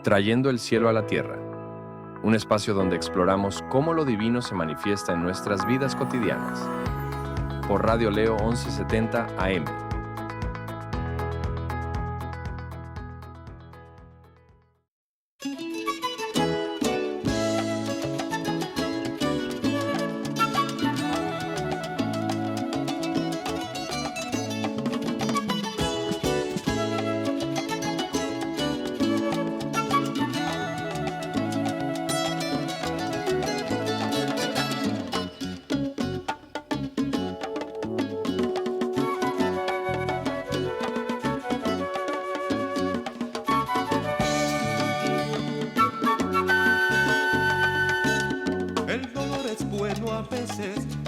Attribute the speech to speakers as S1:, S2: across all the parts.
S1: Trayendo el cielo a la tierra, un espacio donde exploramos cómo lo divino se manifiesta en nuestras vidas cotidianas. Por Radio Leo 1170 AM.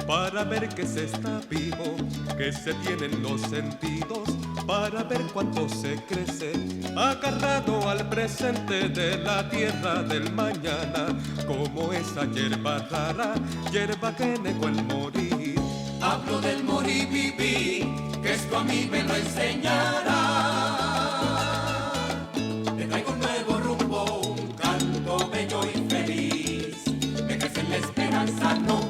S2: Para ver que se está vivo, que se tienen los sentidos, para ver cuánto se crece, agarrado al presente de la tierra del mañana, como esa hierba rara, hierba que negó el morir.
S3: Hablo del morir vivir, que esto a mí me lo enseñará. Te traigo un nuevo rumbo, un canto bello y feliz, de que en la esperanza no.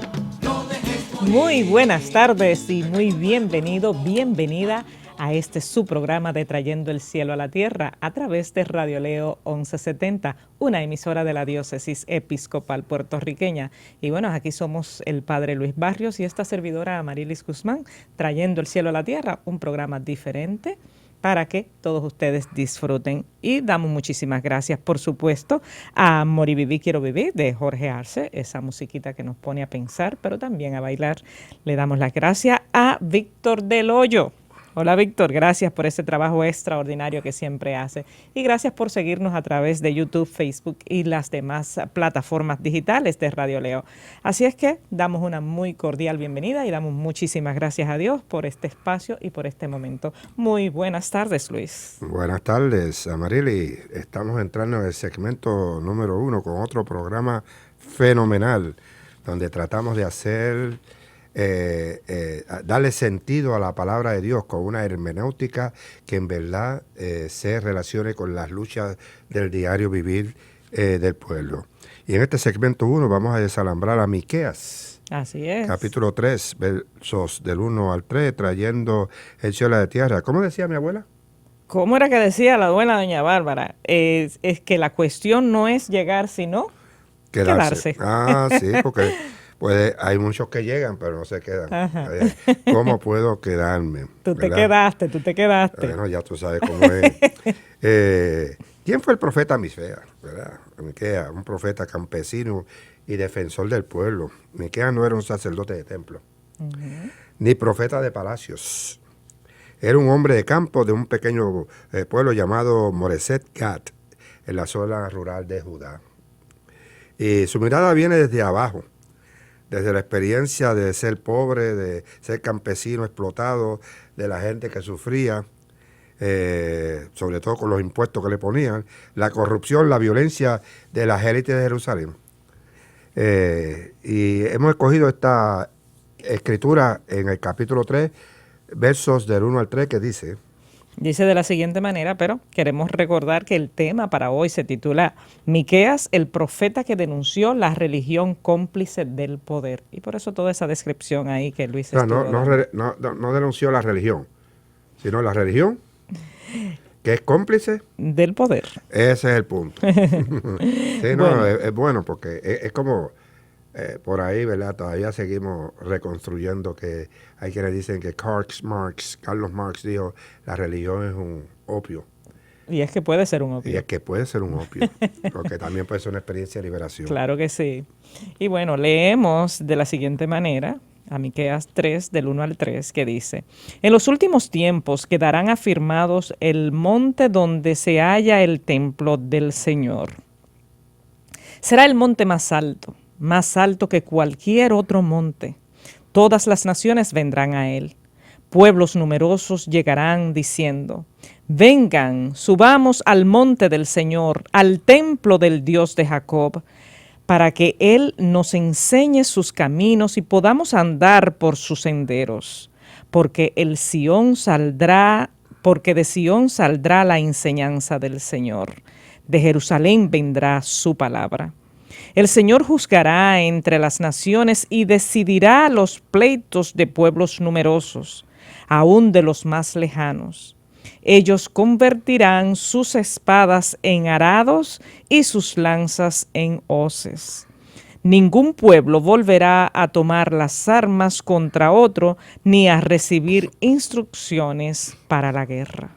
S4: Muy buenas tardes y muy bienvenida a este su programa de Trayendo el Cielo a la Tierra a través de Radio Leo 1170, una emisora de la Diócesis Episcopal Puertorriqueña. Y bueno, aquí somos el Padre Luis Barrios y esta servidora Amarilis Guzmán, Trayendo el Cielo a la Tierra, un programa diferente para que todos ustedes disfruten. Y damos muchísimas gracias, por supuesto, a Morir Vivir Quiero Vivir de Jorge Arce, esa musiquita que nos pone a pensar, pero también a bailar. Le damos las gracias a Víctor Del Hoyo. Hola Víctor, gracias por ese trabajo extraordinario que siempre hace y gracias por seguirnos a través de YouTube, Facebook y las demás plataformas digitales de Radio Leo. Así es que damos una muy cordial bienvenida y damos muchísimas gracias a Dios por este espacio y por este momento. Muy buenas tardes, Luis.
S5: Buenas tardes, Amarili. Estamos entrando en el segmento número 1 con otro programa fenomenal donde tratamos de hacer... darle sentido a la palabra de Dios con una hermenéutica que en verdad se relacione con las luchas del diario vivir del pueblo. Y en este segmento 1 vamos a desalambrar a Miqueas.
S4: Así es.
S5: Capítulo 3, versos del 1 al 3, trayendo el cielo a la tierra. ¿Cómo decía mi abuela?
S4: ¿Cómo era que decía la buena doña Bárbara? Es que la cuestión no es llegar, sino quedarse.
S5: Ah, sí, porque... Pues hay muchos que llegan, pero no se quedan. Ajá. ¿Cómo puedo quedarme?
S4: Tú te quedaste.
S5: Bueno, ya tú sabes cómo es. ¿Quién fue el profeta Miqueas? Miqueas, un profeta campesino y defensor del pueblo. Miqueas no era un sacerdote de templo, ni profeta de palacios. Era un hombre de campo de un pequeño pueblo llamado Moreset Gat, en la zona rural de Judá. Y su mirada viene desde abajo, desde la experiencia de ser pobre, de ser campesino explotado, de la gente que sufría, sobre todo con los impuestos que le ponían, la corrupción, la violencia de las élites de Jerusalén. Y hemos escogido esta escritura en el capítulo 3, versos del 1 al 3, que dice...
S4: Dice de la siguiente manera, pero queremos recordar que el tema para hoy se titula Miqueas, el profeta que denunció la religión cómplice del poder. Y por eso toda esa descripción ahí que Luis
S5: no denunció la religión, sino la religión que es cómplice
S4: del poder.
S5: Ese es el punto. Sí, bueno. Es bueno porque es como... por ahí, ¿verdad? Todavía seguimos reconstruyendo que hay quienes dicen que Carlos Marx dijo, la religión es un opio.
S4: Y es que puede ser un opio.
S5: Porque también puede ser una experiencia de liberación.
S4: Claro que sí. Y bueno, leemos de la siguiente manera, a Miqueas 3, del 1 al 3, que dice, en los últimos tiempos quedarán afirmados el monte donde se halla el templo del Señor. Será el monte más alto que cualquier otro monte. Todas las naciones vendrán a él. Pueblos numerosos llegarán diciendo, vengan, subamos al monte del Señor, al templo del Dios de Jacob, para que Él nos enseñe sus caminos y podamos andar por sus senderos. Porque de Sión saldrá la enseñanza del Señor. De Jerusalén vendrá su palabra. El Señor juzgará entre las naciones y decidirá los pleitos de pueblos numerosos, aun de los más lejanos. Ellos convertirán sus espadas en arados y sus lanzas en hoces. Ningún pueblo volverá a tomar las armas contra otro ni a recibir instrucciones para la guerra.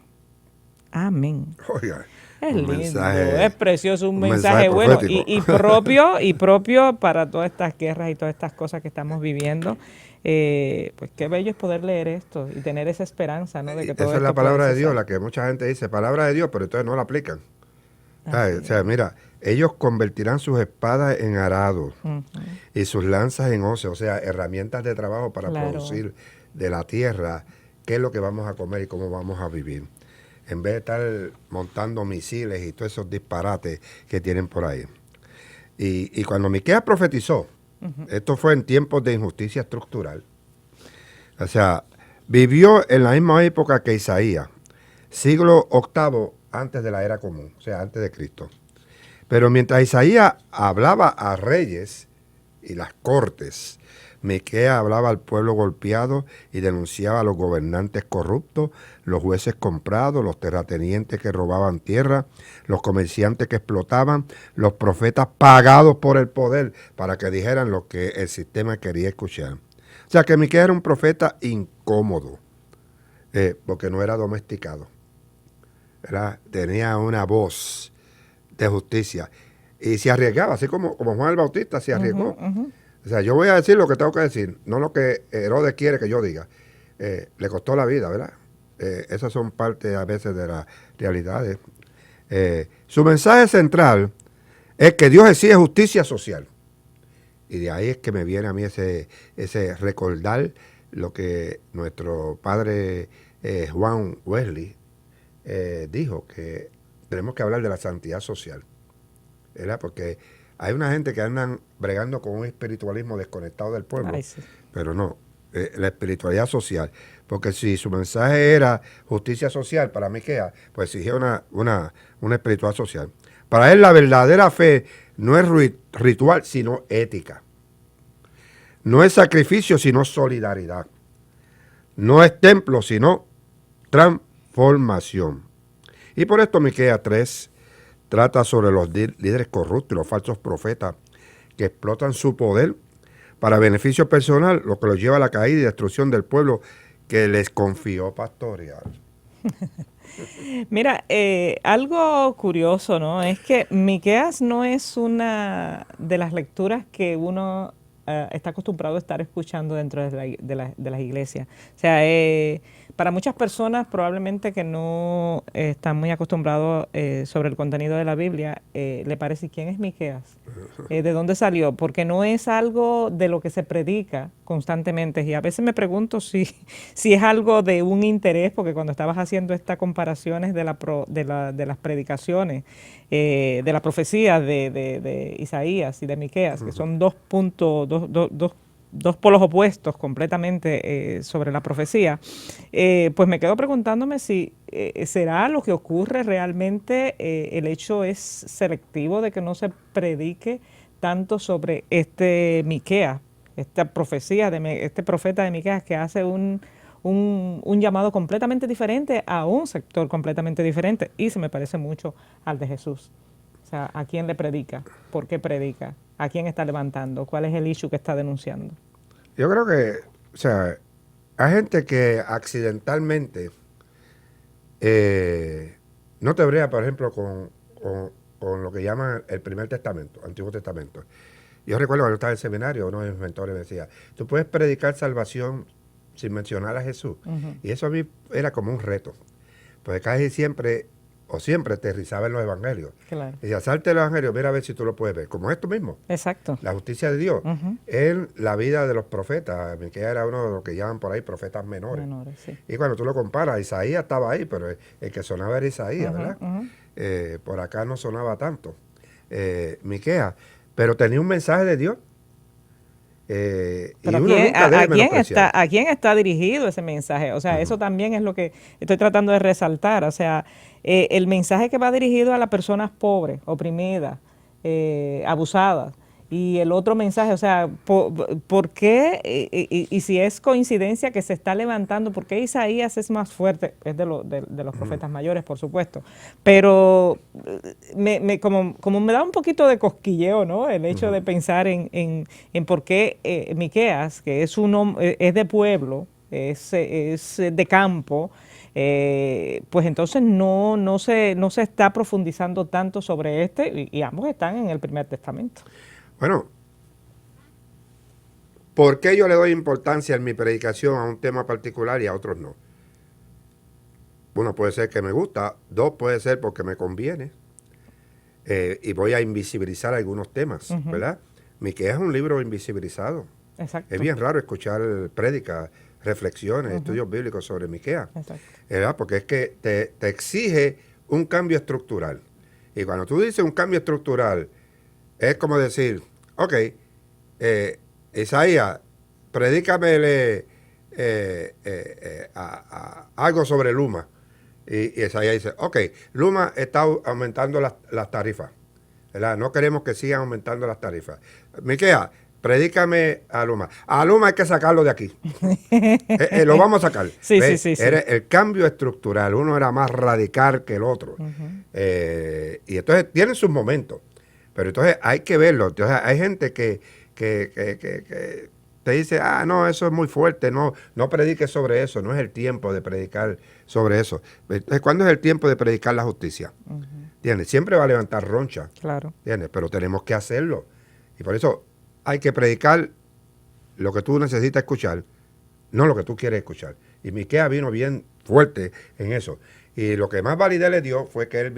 S4: Amén.
S5: Oiga,
S4: Es
S5: un
S4: lindo,
S5: mensaje-
S4: es precioso, un
S5: un
S4: mensaje
S5: mensaje
S4: bueno
S5: profético.
S4: y propio para todas estas guerras y todas estas cosas que estamos viviendo. Pues qué bello es poder leer esto y tener esa esperanza, ¿no? De que todo
S5: Esa es
S4: esto
S5: la palabra
S4: puede
S5: de Dios,
S4: cesar.
S5: la que mucha gente dice, palabra de Dios, pero entonces no la aplican.
S4: Así
S5: O sea, mira, ellos convertirán sus espadas en arados y sus lanzas en hoces, o sea, herramientas de trabajo para
S4: Claro.
S5: producir de la tierra qué es lo que vamos a comer y cómo vamos a vivir. En vez de estar montando misiles y todos esos disparates que tienen por ahí. Y cuando Miqueas profetizó, esto fue en tiempos de injusticia estructural. O sea, vivió en la misma época que Isaías, siglo VIII antes de la era común, o sea, antes de Cristo. Pero mientras Isaías hablaba a reyes y las cortes, Miqueas hablaba al pueblo golpeado y denunciaba a los gobernantes corruptos, los jueces comprados, los terratenientes que robaban tierra, los comerciantes que explotaban, los profetas pagados por el poder para que dijeran lo que el sistema quería escuchar. O sea que Miqueas era un profeta incómodo, porque no era domesticado. Tenía una voz de justicia y se arriesgaba, así como Juan el Bautista se arriesgó. O sea, yo voy a decir lo que tengo que decir, no lo que Herodes quiere que yo diga. Le costó la vida, ¿verdad? Esas son parte a veces de las realidades. Su mensaje central es que Dios exige justicia social. Y de ahí es que me viene a mí ese recordar lo que nuestro padre Juan Wesley dijo, que tenemos que hablar de la santidad social, ¿verdad? Porque hay una gente que andan bregando con un espiritualismo desconectado del pueblo,
S4: Ay, sí.
S5: pero no, la espiritualidad social, porque si su mensaje era justicia social para Miqueas, pues exigía una espiritualidad social. Para él la verdadera fe no es ritual, sino ética. No es sacrificio, sino solidaridad. No es templo, sino transformación. Y por esto Miqueas 3 trata sobre los líderes corruptos y los falsos profetas que explotan su poder para beneficio personal, lo que los lleva a la caída y destrucción del pueblo que les confió pastorear.
S4: Mira, algo curioso, ¿no? Es que Miqueas no es una de las lecturas que uno está acostumbrado a estar escuchando dentro de las iglesias. O sea, para muchas personas probablemente que no están muy acostumbrados sobre el contenido de la Biblia, le parece, ¿quién es Miqueas? ¿De dónde salió? Porque no es algo de lo que se predica constantemente. Y a veces me pregunto si es algo de un interés, porque cuando estabas haciendo estas comparaciones de las predicaciones, de la profecía de Isaías y de Miqueas, que son dos polos opuestos completamente sobre la profecía, pues me quedo preguntándome si será lo que ocurre realmente, el hecho es selectivo de que no se predique tanto sobre este Miqueas, esta profecía de este profeta de Miqueas que hace un llamado completamente diferente a un sector completamente diferente, y se me parece mucho al de Jesús. O sea, ¿a quién le predica? ¿Por qué predica? ¿A quién está levantando? ¿Cuál es el issue que está denunciando?
S5: Yo creo que, o sea, hay gente que accidentalmente no te brea, por ejemplo, con lo que llaman el Primer Testamento, Antiguo Testamento. Yo recuerdo cuando estaba en el seminario, uno de mis mentores me decía, tú puedes predicar salvación sin mencionar a Jesús. Y eso a mí era como un reto, porque casi siempre aterrizaba en los evangelios.
S4: Claro.
S5: Y decía, salte el evangelio, mira a ver si tú lo puedes ver, como esto mismo.
S4: Exacto.
S5: La justicia de Dios en la vida de los profetas. Miqueas era uno de los que llaman por ahí profetas menores.
S4: Sí.
S5: Y cuando tú lo comparas, Isaías estaba ahí, pero el que sonaba era Isaías, ¿verdad? Por acá no sonaba tanto. Miqueas, pero tenía un mensaje de Dios.
S4: Pero
S5: uno nunca debe menospreciar.
S4: ¿a quién está dirigido ese mensaje? O sea, eso también es lo que estoy tratando de resaltar. O sea, el mensaje que va dirigido a las personas pobres, oprimidas, abusadas. Y el otro mensaje, o sea, ¿por qué? Y si es coincidencia que se está levantando, ¿por qué Isaías es más fuerte? Es de los profetas mayores, por supuesto. Pero como me da un poquito de cosquilleo, ¿no? El hecho de pensar en por qué Miqueas, que es es de pueblo, es de campo, pues entonces no se está profundizando tanto sobre y ambos están en el Primer Testamento.
S5: Bueno, ¿por qué yo le doy importancia en mi predicación a un tema particular y a otros no? Uno, puede ser que me gusta, dos, puede ser porque me conviene, y voy a invisibilizar algunos temas, ¿verdad? Miqueas es un libro invisibilizado.
S4: Exacto.
S5: Es bien raro escuchar prédicas, reflexiones, estudios bíblicos sobre Miqueas, ¿verdad? Porque es que te exige un cambio estructural. Y cuando tú dices un cambio estructural, es como decir, ok, Isaías, predícamele algo sobre Luma. Y Isaías dice, ok, Luma está aumentando las tarifas, ¿verdad? No queremos que sigan aumentando las tarifas. Miqueas, predícame a Luma. A Luma hay que sacarlo de aquí. Lo vamos a sacar.
S4: Sí.
S5: El cambio estructural, uno era más radical que el otro. Y entonces tienen sus momentos. Pero entonces hay que verlo. Entonces hay gente que te dice, no, eso es muy fuerte, no prediques sobre eso, no es el tiempo de predicar sobre eso. Entonces, ¿cuándo es el tiempo de predicar la justicia? ¿Entiendes? Siempre va a levantar roncha.
S4: Claro.
S5: ¿Entiendes? Pero tenemos que hacerlo. Y por eso hay que predicar lo que tú necesitas escuchar, no lo que tú quieres escuchar. Y Miqueas vino bien fuerte en eso. Y lo que más validez le dio fue que él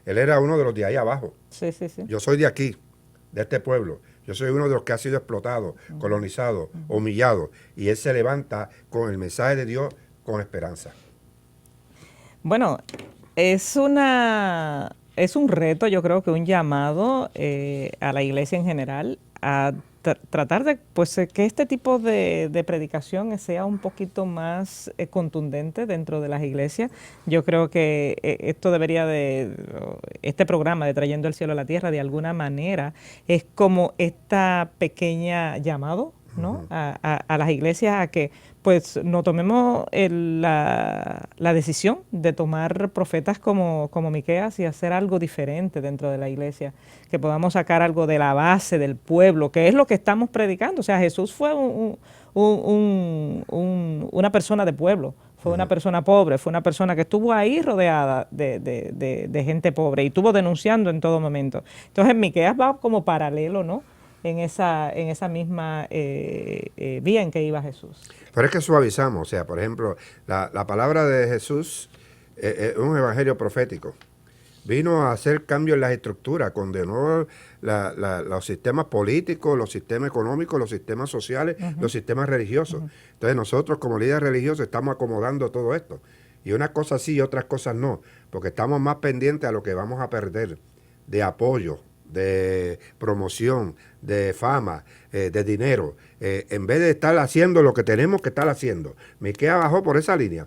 S5: era uno de los de ahí abajo.
S4: Sí.
S5: Yo soy de aquí, de este pueblo. Yo soy uno de los que ha sido explotado, colonizado, humillado. Y él se levanta con el mensaje de Dios con esperanza.
S4: Bueno, es un reto, yo creo que un llamado a la iglesia en general a tratar de que este tipo de predicación sea un poquito más contundente dentro de las iglesias. Yo creo que esto debería este programa de Trayendo el Cielo a la Tierra, de alguna manera, es como esta pequeña llamado, ¿no? a las iglesias a que pues no tomemos la decisión de tomar profetas como Miqueas y hacer algo diferente dentro de la iglesia, que podamos sacar algo de la base del pueblo, que es lo que estamos predicando. O sea, Jesús fue una persona de pueblo, fue una persona pobre, fue una persona que estuvo ahí rodeada de gente pobre y estuvo denunciando en todo momento. Entonces Miqueas va como paralelo, ¿no?, en esa misma vía en que iba Jesús.
S5: Pero es que suavizamos, o sea, por ejemplo, la palabra de Jesús es un evangelio profético. Vino a hacer cambios en las estructuras, condenó los sistemas políticos, los sistemas económicos, los sistemas sociales, los sistemas religiosos. Entonces nosotros como líderes religiosos estamos acomodando todo esto. Y unas cosas sí y otras cosas no, porque estamos más pendientes a lo que vamos a perder de apoyo, de promoción, de fama, de dinero, en vez de estar haciendo lo que tenemos que estar haciendo. Miqueas bajó por esa línea,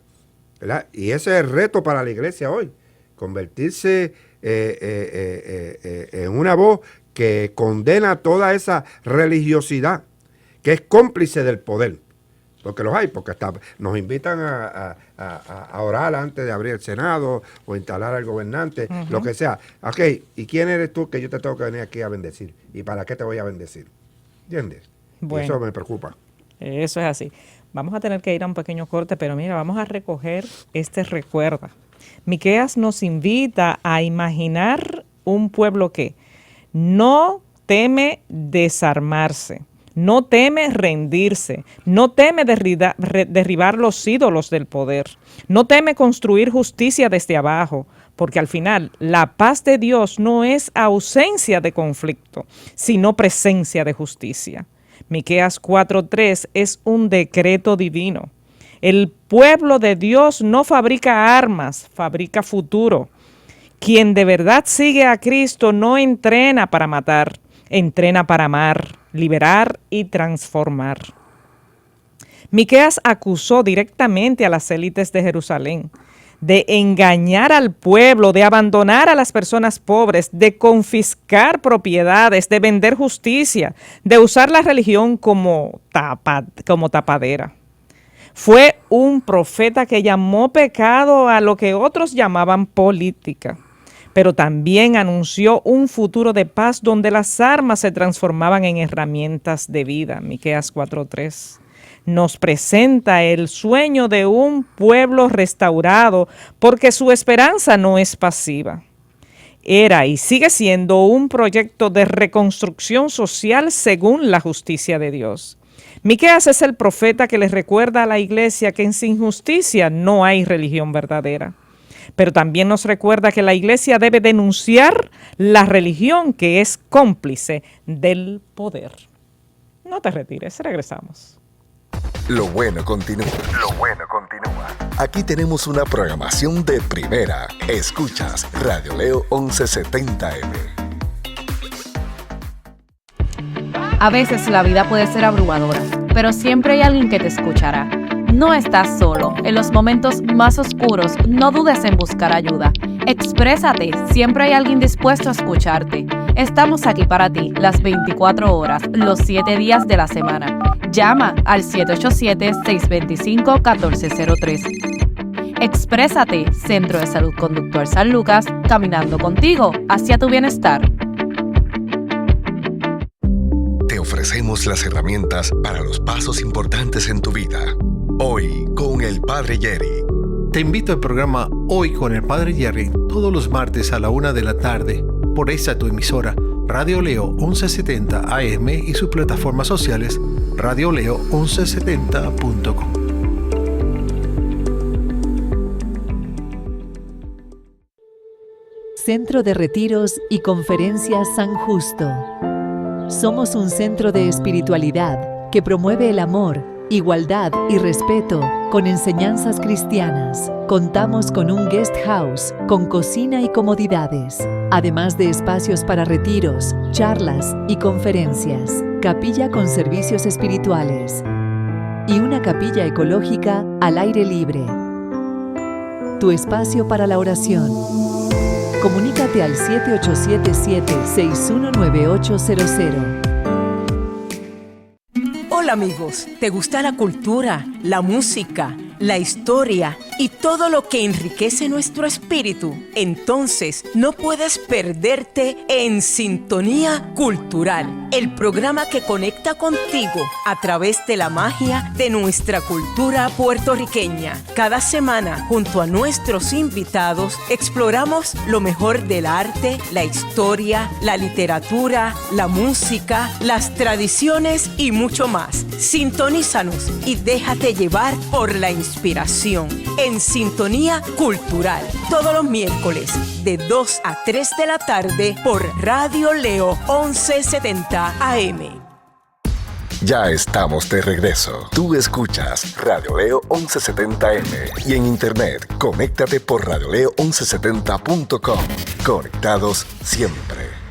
S5: ¿verdad? Y ese es el reto para la iglesia hoy, convertirse en una voz que condena toda esa religiosidad, que es cómplice del poder. Porque los hay, porque hasta nos invitan a orar antes de abrir el Senado o instalar al gobernante, lo que sea. Ok, ¿y quién eres tú que yo te tengo que venir aquí a bendecir? ¿Y para qué te voy a bendecir? ¿Entiendes? Bueno, eso me preocupa.
S4: Eso es así. Vamos a tener que ir a un pequeño corte, pero mira, vamos a recoger este recuerda. Miqueas nos invita a imaginar un pueblo que no teme desarmarse, no teme rendirse, no teme derribar los ídolos del poder, no teme construir justicia desde abajo, porque al final la paz de Dios no es ausencia de conflicto, sino presencia de justicia. Miqueas 4:3 es un decreto divino. El pueblo de Dios no fabrica armas, fabrica futuro. Quien de verdad sigue a Cristo no entrena para matar. entrena para amar, liberar y transformar. Miqueas acusó directamente a las élites de Jerusalén de engañar al pueblo, de abandonar a las personas pobres, de confiscar propiedades, de vender justicia, de usar la religión como tapadera. Fue un profeta que llamó pecado a lo que otros llamaban política, pero también anunció un futuro de paz donde las armas se transformaban en herramientas de vida. Miqueas 4:3 nos presenta el sueño de un pueblo restaurado porque su esperanza no es pasiva. Era y sigue siendo un proyecto de reconstrucción social según la justicia de Dios. Miqueas es el profeta que les recuerda a la iglesia que sin justicia no hay religión verdadera. Pero también nos recuerda que la iglesia debe denunciar la religión que es cómplice del poder. No te retires, regresamos.
S6: Lo bueno continúa. Aquí tenemos una programación de primera. Escuchas Radio Leo 1170M.
S7: A veces la vida puede ser abrumadora, pero siempre hay alguien que te escuchará. No estás solo. En los momentos más oscuros, no dudes en buscar ayuda. Exprésate. Siempre hay alguien dispuesto a escucharte. Estamos aquí para ti las 24 horas, los 7 días de la semana. Llama al 787-625-1403. Exprésate. Centro de Salud Conductual San Lucas, caminando contigo hacia tu bienestar.
S6: Te ofrecemos las herramientas para los pasos importantes en tu vida. Hoy con el Padre Jerry.
S8: Te invito al programa Hoy con el Padre Jerry todos los martes a la 1 de la tarde por esta tu emisora Radio Leo 1170 AM y sus plataformas sociales radioleo1170.com.
S9: Centro de Retiros y Conferencias San Justo. Somos un centro de espiritualidad que promueve el amor, igualdad y respeto con enseñanzas cristianas. Contamos con un guest house con cocina y comodidades, además de espacios para retiros, charlas y conferencias, capilla con servicios espirituales y una capilla ecológica al aire libre. Tu espacio para la oración. Comunícate al 7877-619800.
S10: Hola amigos, ¿te gusta la cultura, la música, la historia y todo lo que enriquece nuestro espíritu? Entonces, no puedes perderte En Sintonía Cultural, el programa que conecta contigo a través de la magia de nuestra cultura puertorriqueña. Cada semana, junto a nuestros invitados, exploramos lo mejor del arte, la historia, la literatura, la música, las tradiciones y mucho más. Sintonízanos y déjate llevar por la inspiración. En Sintonía Cultural, todos los miércoles de 2 a 3 de la tarde por Radio Leo 1170 AM.
S6: Ya estamos de regreso. Tú escuchas Radio Leo 1170M y en internet, conéctate por radioleo1170.com. Conectados siempre.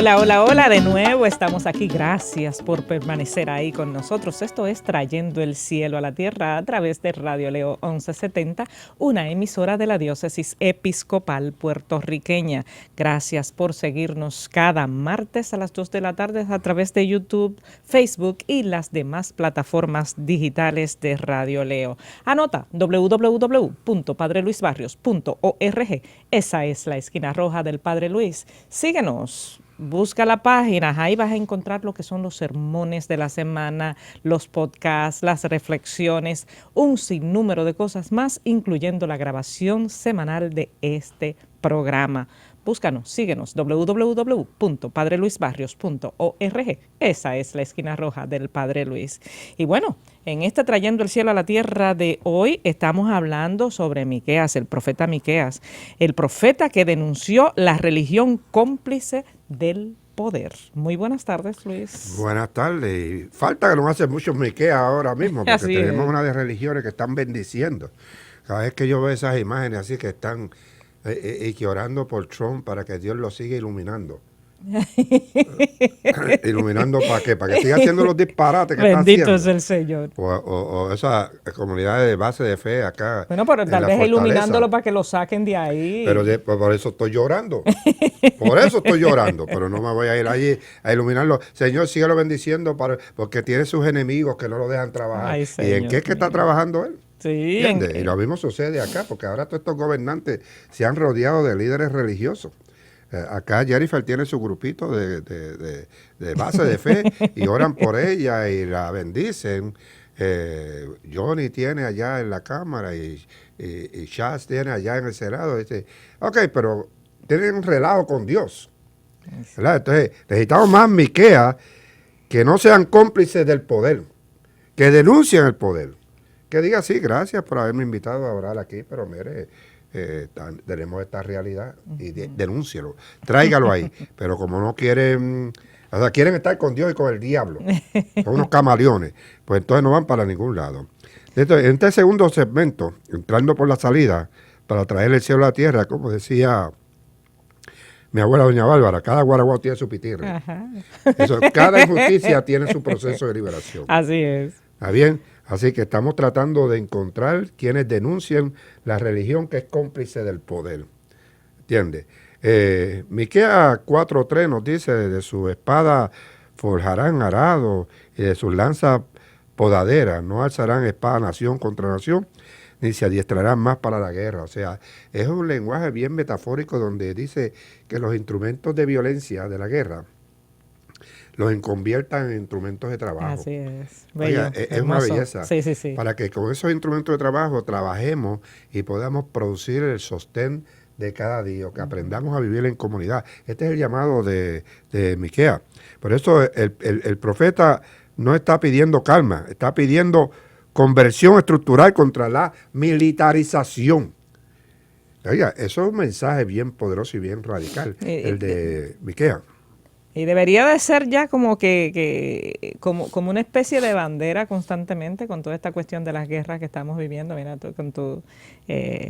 S4: Hola, hola, hola, de nuevo estamos aquí. Gracias por permanecer ahí con nosotros. Esto es Trayendo el Cielo a la Tierra a través de Radio Leo 1170, una emisora de la Diócesis Episcopal Puertorriqueña. Gracias por seguirnos cada martes a las 2 de la tarde a través de YouTube, Facebook y las demás plataformas digitales de Radio Leo. Anota www.padreluisbarrios.org. Esa es la esquina roja del Padre Luis. Síguenos. Busca la página, ahí vas a encontrar lo que son los sermones de la semana, los podcasts, las reflexiones, un sinnúmero de cosas más, incluyendo la grabación semanal de este programa. Búscanos, síguenos, www.padreluisbarrios.org. Esa es la esquina roja del Padre Luis. Y bueno, en este Trayendo el Cielo a la Tierra de hoy estamos hablando sobre Miqueas, el profeta Miqueas, el profeta que denunció la religión cómplice del poder. Muy buenas tardes, Luis.
S5: Buenas tardes. Falta que nos hacen muchos Miqueas ahora mismo, porque
S4: Así
S5: tenemos
S4: es.
S5: una de religiones que están bendiciendo. Cada vez que yo veo esas imágenes así que están y que orando por Trump para que Dios lo siga iluminando. ¿Iluminando para qué? Para que siga haciendo los disparates que
S4: Bendito
S5: está
S4: es
S5: haciendo.
S4: el Señor.
S5: O esa comunidad de base de fe acá.
S4: Bueno, pero
S5: en
S4: tal
S5: la
S4: vez
S5: fortaleza.
S4: iluminándolo para que lo saquen de ahí.
S5: Pero por eso estoy llorando. Por eso estoy llorando. Pero no me voy a ir allí a iluminarlo. Señor, síguelo bendiciendo porque tiene sus enemigos que no lo dejan trabajar.
S4: Ay,
S5: ¿Y en
S4: Señor
S5: qué es que está trabajando él?
S4: Sí,
S5: ¿Entiendes? Y lo mismo sucede acá, porque ahora todos estos gobernantes se han rodeado de líderes religiosos. Acá Jennifer tiene su grupito de base de fe y oran por ella y la bendicen. Johnny tiene allá en la Cámara y Chas tiene allá en el Senado. Dice, ok, pero tienen un relajo con Dios, ¿verdad? Entonces necesitamos más Miqueas que no sean cómplices del poder, que denuncien el poder. Que diga, sí, gracias por haberme invitado a orar aquí, pero mire, tenemos esta realidad y denúncielo, tráigalo ahí. Pero como no quieren, o sea, quieren estar con Dios y con el diablo, son unos camaleones, pues entonces no van para ningún lado. Entonces, en este segundo segmento, entrando por la salida, para traer el cielo a la tierra, como decía mi abuela doña Bárbara, cada guaraguao tiene su pitirre.
S4: Ajá.
S5: Cada injusticia tiene su proceso de liberación.
S4: Así es.
S5: ¿Está bien? Así que estamos tratando de encontrar quienes denuncien la religión que es cómplice del poder. ¿Entiendes? Miqueas 4:3 nos dice, de su espada forjarán arado y de sus lanzas podaderas, no alzarán espada nación contra nación, ni se adiestrarán más para la guerra. O sea, es un lenguaje bien metafórico donde dice que los instrumentos de violencia de la guerra los conviertan en instrumentos de trabajo.
S4: Así es. Bello,
S5: Oiga, es una
S4: hermoso.
S5: belleza.
S4: Sí, sí, sí.
S5: Para que con esos instrumentos de trabajo trabajemos y podamos producir el sostén de cada día, que aprendamos a vivir en comunidad. Este es el llamado de Miqueas. Por eso el profeta no está pidiendo calma, está pidiendo conversión estructural contra la militarización. Oiga, eso es un mensaje bien poderoso y bien radical, el de Miqueas.
S4: Y debería de ser ya como como una especie de bandera constantemente con toda esta cuestión de las guerras que estamos viviendo. Mira, tú con tu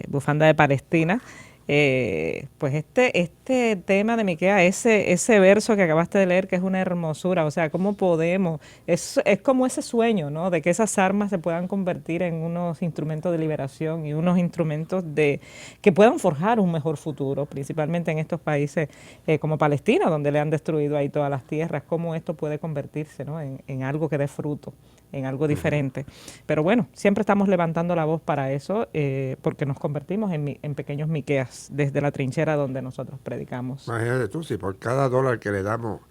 S4: bufanda de Palestina. Pues este tema de Miqueas, ese verso que acabaste de leer, que es una hermosura, o sea, ¿cómo podemos? Es como ese sueño, ¿no? De que esas armas se puedan convertir en unos instrumentos de liberación y unos instrumentos que puedan forjar un mejor futuro, principalmente en estos países como Palestina, donde le han destruido ahí todas las tierras, cómo esto puede convertirse, ¿no? en algo que dé fruto, en algo diferente. Pero bueno, siempre estamos levantando la voz para eso, porque nos convertimos en pequeños Miqueas desde la trinchera donde nosotros predicamos.
S5: Imagínate tú, si por cada dólar que le damos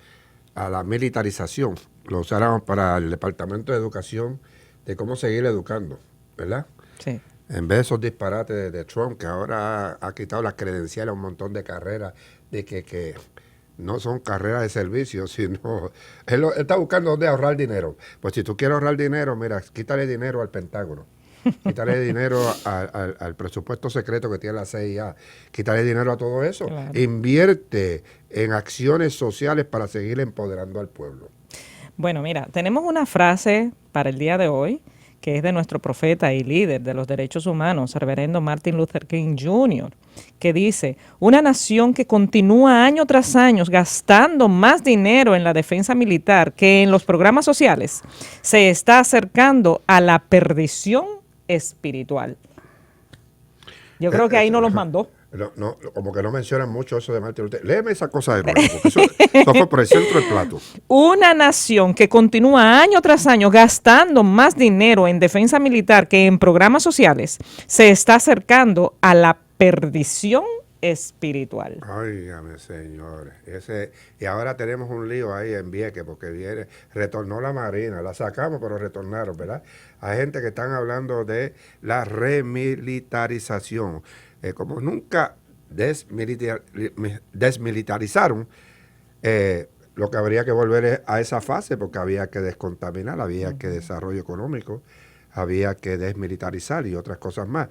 S5: a la militarización, lo usáramos para el Departamento de Educación, de cómo seguir educando, ¿verdad?
S4: Sí.
S5: En vez de esos disparates de Trump, que ahora ha quitado las credenciales a un montón de carreras, de que no son carreras de servicio, sino... Él está buscando dónde ahorrar dinero. Pues si tú quieres ahorrar dinero, mira, quítale dinero al Pentágono. Quítale dinero al presupuesto secreto que tiene la CIA. Quítale dinero a todo eso.
S4: Claro.
S5: Invierte en acciones sociales para seguir empoderando al pueblo.
S4: Bueno, mira, tenemos una frase para el día de hoy que es de nuestro profeta y líder de los derechos humanos, reverendo Martin Luther King Jr., que dice, una nación que continúa año tras año gastando más dinero en la defensa militar que en los programas sociales, se está acercando a la perdición espiritual. Yo creo que ahí no los mandó.
S5: No, como que no mencionan mucho eso de Martin Luther. Léeme esa cosa de nuevo, porque eso fue por el centro del plato.
S4: Una nación que continúa año tras año gastando más dinero en defensa militar que en programas sociales, se está acercando a la perdición espiritual.
S5: Óigame, señores. Y ahora tenemos un lío ahí en Vieques, porque retornó la Marina, la sacamos, pero retornaron, ¿verdad? Hay gente que están hablando de la remilitarización. Como nunca desmilitarizaron, lo que habría que volver es a esa fase, porque había que descontaminar, había que desarrollo económico, había que desmilitarizar y otras cosas más,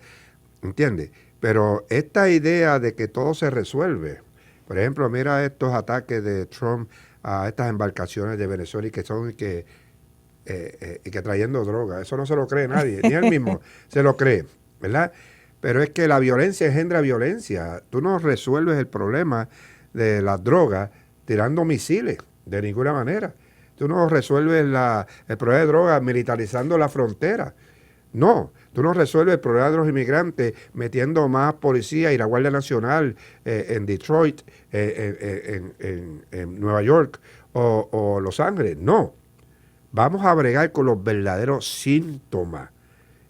S5: ¿entiendes? Pero esta idea de que todo se resuelve, por ejemplo, mira estos ataques de Trump a estas embarcaciones de Venezuela y que son que trayendo droga, eso no se lo cree nadie, ni él mismo se lo cree, ¿verdad? Pero es que la violencia engendra violencia. Tú no resuelves el problema de las drogas tirando misiles, de ninguna manera. Tú no resuelves el problema de drogas militarizando la frontera. No, tú no resuelves el problema de los inmigrantes metiendo más policía y la Guardia Nacional en Detroit, en Nueva York o Los Ángeles. No, vamos a bregar con los verdaderos síntomas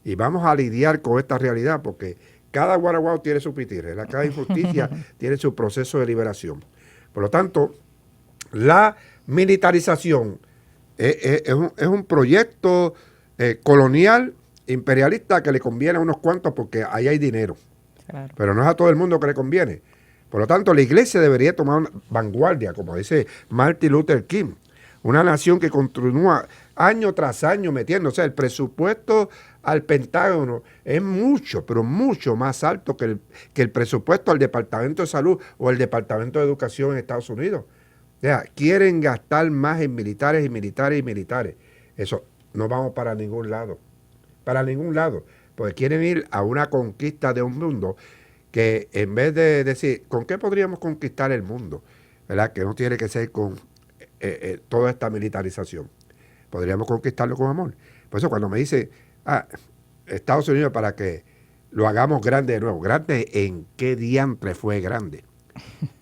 S5: y vamos a lidiar con esta realidad porque cada guaraguao tiene su pitire, cada injusticia tiene su proceso de liberación. Por lo tanto, la militarización es un proyecto colonial, imperialista, que le conviene a unos cuantos porque ahí hay dinero. Claro. Pero no es a todo el mundo que le conviene. Por lo tanto, la iglesia debería tomar una vanguardia, como dice Martin Luther King. Una nación que continúa año tras año metiendo. O sea, el presupuesto al Pentágono es mucho, pero mucho más alto que el presupuesto al Departamento de Salud o el Departamento de Educación en Estados Unidos. O sea, quieren gastar más en militares y militares y militares. Eso, no vamos para ningún lado. Para ningún lado. Porque quieren ir a una conquista de un mundo que en vez de decir, ¿con qué podríamos conquistar el mundo? ¿Verdad? Que no tiene que ser con toda esta militarización. Podríamos conquistarlo con amor. Por eso cuando me dice, Estados Unidos para que lo hagamos grande de nuevo. ¿Grande en qué diantre fue grande?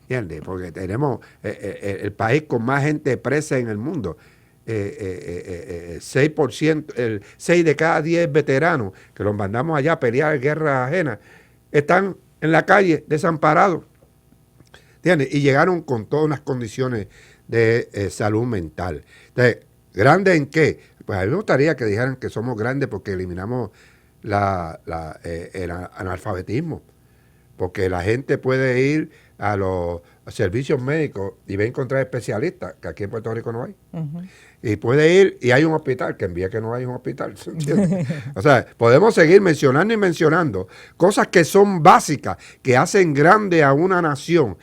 S5: ¿Entiendes? Porque tenemos el país con más gente presa en el mundo. 6%, 6 de cada 10 veteranos que los mandamos allá a pelear guerras ajenas están en la calle desamparados. ¿Entiendes? Y llegaron con todas unas condiciones de salud mental. Entonces, ¿grande en qué? Pues a mí me gustaría que dijeran que somos grandes porque eliminamos el analfabetismo. Porque la gente puede ir a los servicios médicos y va a encontrar especialistas, que aquí en Puerto Rico no hay. Uh-huh. Y puede ir y hay un hospital, que envía que no hay un hospital. ¿Entiendes? O sea, podemos seguir mencionando y mencionando cosas que son básicas, que hacen grande a una nación.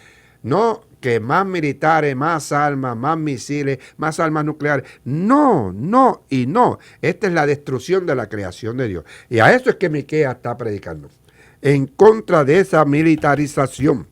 S5: No que más militares, más armas, más misiles, más armas nucleares. No, no y no. Esta es la destrucción de la creación de Dios. Y a eso es que Miqueas está predicando. En contra de esa militarización.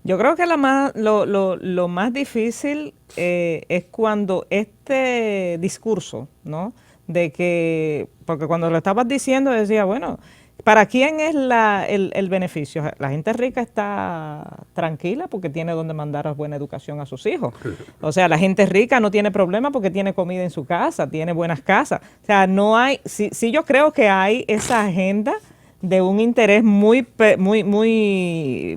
S4: Yo creo que lo más difícil es cuando este discurso, ¿no? De que, porque cuando lo estabas diciendo decía, bueno, ¿para quién es el beneficio? La gente rica está tranquila porque tiene donde mandar buena educación a sus hijos. O sea, la gente rica no tiene problema porque tiene comida en su casa, tiene buenas casas. O sea, no hay, sí yo creo que hay esa agenda de un interés muy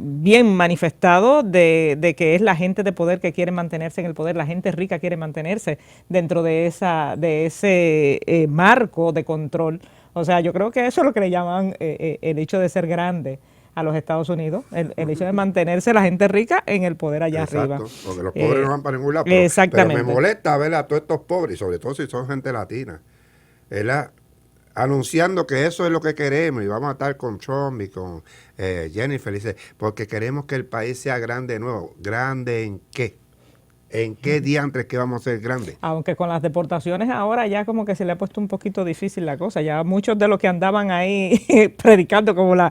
S4: bien manifestado de que es la gente de poder que quiere mantenerse en el poder, la gente rica quiere mantenerse dentro de ese marco de control. O sea, yo creo que eso es lo que le llaman el hecho de ser grande a los Estados Unidos, el hecho de mantenerse la gente rica en el poder allá arriba.
S5: Porque los pobres no van para ningún lado.
S4: Exactamente.
S5: Pero me molesta ver a todos estos pobres, y sobre todo si son gente latina, ¿verdad? Anunciando que eso es lo que queremos y vamos a estar con Trump y con Jennifer, dice, porque queremos que el país sea grande de nuevo. ¿Grande en qué? ¿En qué diantres que vamos a ser grandes?
S4: Aunque con las deportaciones ahora ya como que se le ha puesto un poquito difícil la cosa. Ya muchos de los que andaban ahí predicando, como la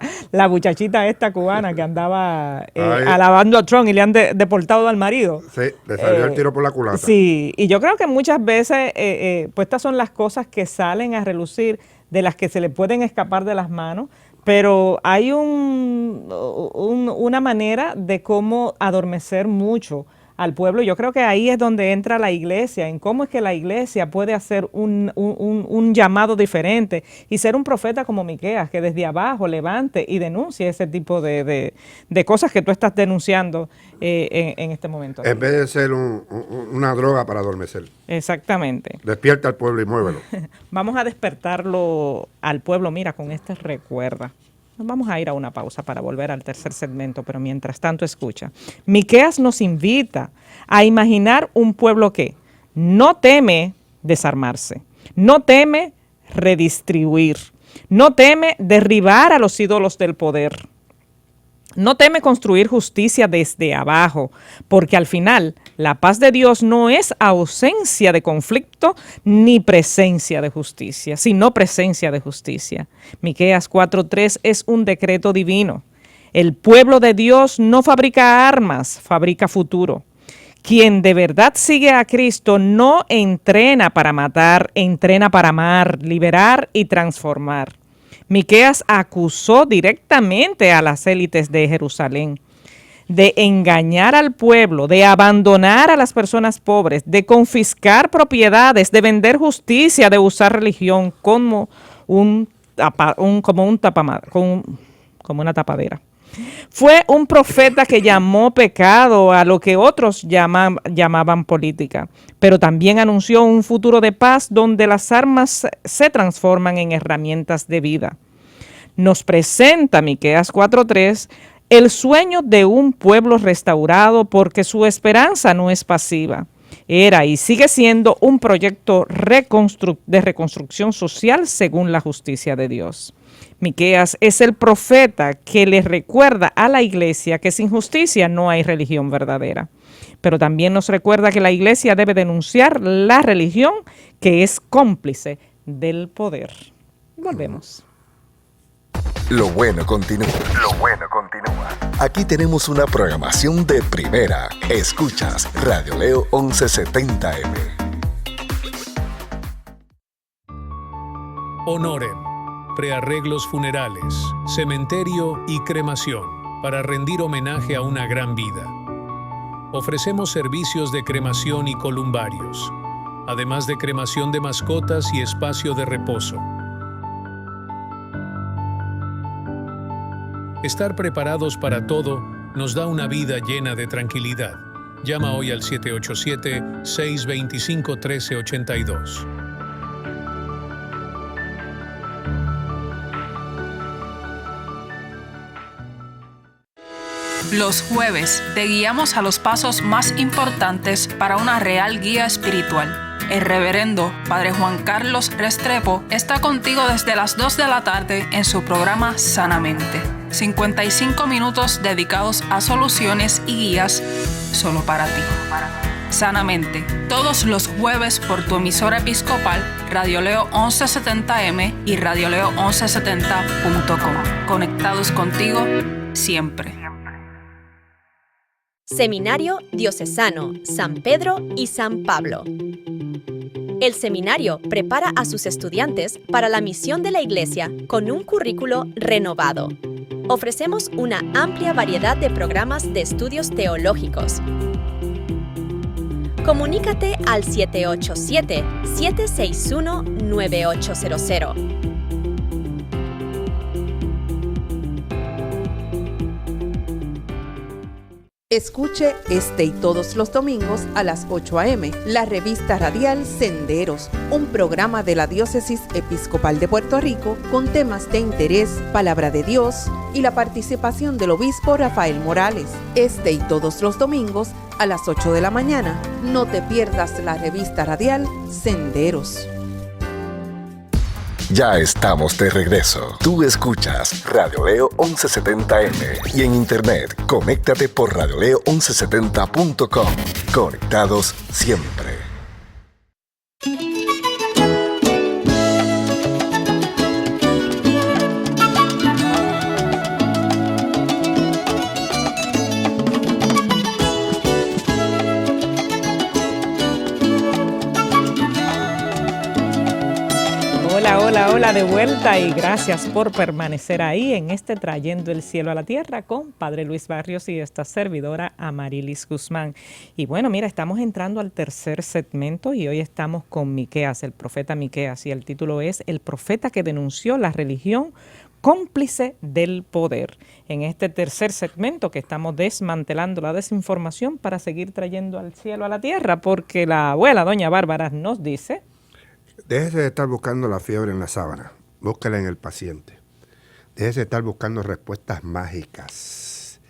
S4: muchachita esta cubana que andaba alabando a Trump y le han deportado al marido.
S5: Sí, le salió el tiro por la culata.
S4: Sí, y yo creo que muchas veces pues estas son las cosas que salen a relucir, de las que se le pueden escapar de las manos, pero hay una manera de cómo adormecer mucho al pueblo. Yo creo que ahí es donde entra la iglesia, en cómo es que la iglesia puede hacer un llamado diferente y ser un profeta como Miqueas, que desde abajo levante y denuncie ese tipo de cosas que tú estás denunciando en este momento.
S5: En vez de ser una droga para adormecer.
S4: Exactamente.
S5: Despierta al pueblo y muévelo.
S4: Vamos a despertarlo al pueblo, mira, con este recuerda. Vamos a ir a una pausa para volver al tercer segmento, pero mientras tanto escucha. Miqueas nos invita a imaginar un pueblo que no teme desarmarse, no teme redistribuir, no teme derribar a los ídolos del poder, no teme construir justicia desde abajo, porque al final la paz de Dios no es ausencia de conflicto ni presencia de justicia, sino presencia de justicia. Miqueas 4:3 es un decreto divino. El pueblo de Dios no fabrica armas, fabrica futuro. Quien de verdad sigue a Cristo no entrena para matar, entrena para amar, liberar y transformar. Miqueas acusó directamente a las élites de Jerusalén de engañar al pueblo, de abandonar a las personas pobres, de confiscar propiedades, de vender justicia, de usar religión como una tapadera. Fue un profeta que llamó pecado a lo que otros llamaban política, pero también anunció un futuro de paz donde las armas se transforman en herramientas de vida. Nos presenta Miqueas 4:3 el sueño de un pueblo restaurado porque su esperanza no es pasiva. Era y sigue siendo un proyecto de reconstrucción social según la justicia de Dios. Miqueas es el profeta que le recuerda a la iglesia que sin justicia no hay religión verdadera. Pero también nos recuerda que la iglesia debe denunciar la religión que es cómplice del poder. Volvemos.
S6: Lo bueno continúa. Lo bueno continúa. Aquí tenemos una programación de primera. Escuchas Radio Leo 1170M.
S11: Honorem. Prearreglos funerales, cementerio y cremación para rendir homenaje a una gran vida. Ofrecemos servicios de cremación y columbarios, además de cremación de mascotas y espacio de reposo. Estar preparados para todo nos da una vida llena de tranquilidad. Llama hoy al 787-625-1382.
S7: Los jueves te guiamos a los pasos más importantes para una real guía espiritual. El reverendo Padre Juan Carlos Restrepo está contigo desde las 2 de la tarde en su programa Sanamente. 55 minutos dedicados a soluciones y guías solo para ti. Sanamente, todos los jueves por tu emisora episcopal Radio Leo 1170M y radioleo1170.com. Conectados contigo siempre.
S12: Seminario Diocesano San Pedro y San Pablo. El seminario prepara a sus estudiantes para la misión de la Iglesia con un currículo renovado. Ofrecemos una amplia variedad de programas de estudios teológicos. Comunícate al 787-761-9800.
S13: Escuche este y todos los domingos a las 8 a.m. la revista radial Senderos, un programa de la Diócesis Episcopal de Puerto Rico con temas de interés, palabra de Dios y la participación del obispo Rafael Morales. Este y todos los domingos a las 8 de la mañana. No te pierdas la revista radial Senderos.
S6: Ya estamos de regreso. Tú escuchas Radio Leo 1170M y en internet, conéctate por radioleo1170.com. Conectados siempre.
S4: Hola, de vuelta y gracias por permanecer ahí en este Trayendo el Cielo a la Tierra con Padre Luis Barrios y esta servidora Amarilis Guzmán. Y bueno, mira, estamos entrando al tercer segmento y hoy estamos con Miqueas, el profeta Miqueas, y el título es El profeta que denunció la religión cómplice del poder. En este tercer segmento que estamos desmantelando la desinformación para seguir trayendo al cielo a la tierra, porque la abuela doña Bárbara nos dice:
S5: déjese de estar buscando la fiebre en la sábana, búsquela en el paciente. déjese estar buscando respuestas mágicas,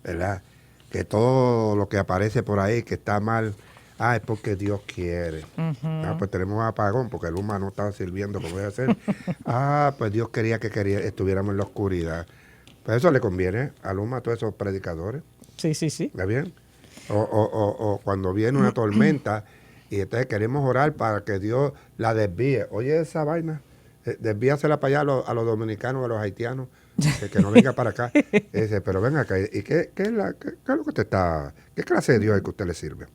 S5: ¿verdad? Que todo lo que aparece por ahí que está mal, es porque Dios quiere. Pues tenemos un apagón porque el humano no estaba sirviendo como debe ser. Pues Dios quería que estuviéramos en la oscuridad. Pues eso le conviene a Luma a todos esos predicadores.
S4: Sí.
S5: ¿Está bien? O cuando viene una tormenta y entonces queremos orar para que Dios la desvíe. Oye, esa vaina, desvíasela para allá a los dominicanos, a los haitianos, que no venga para acá. Dice, pero ven acá, ¿y qué es lo que usted está, qué clase de Dios es que usted le sirve?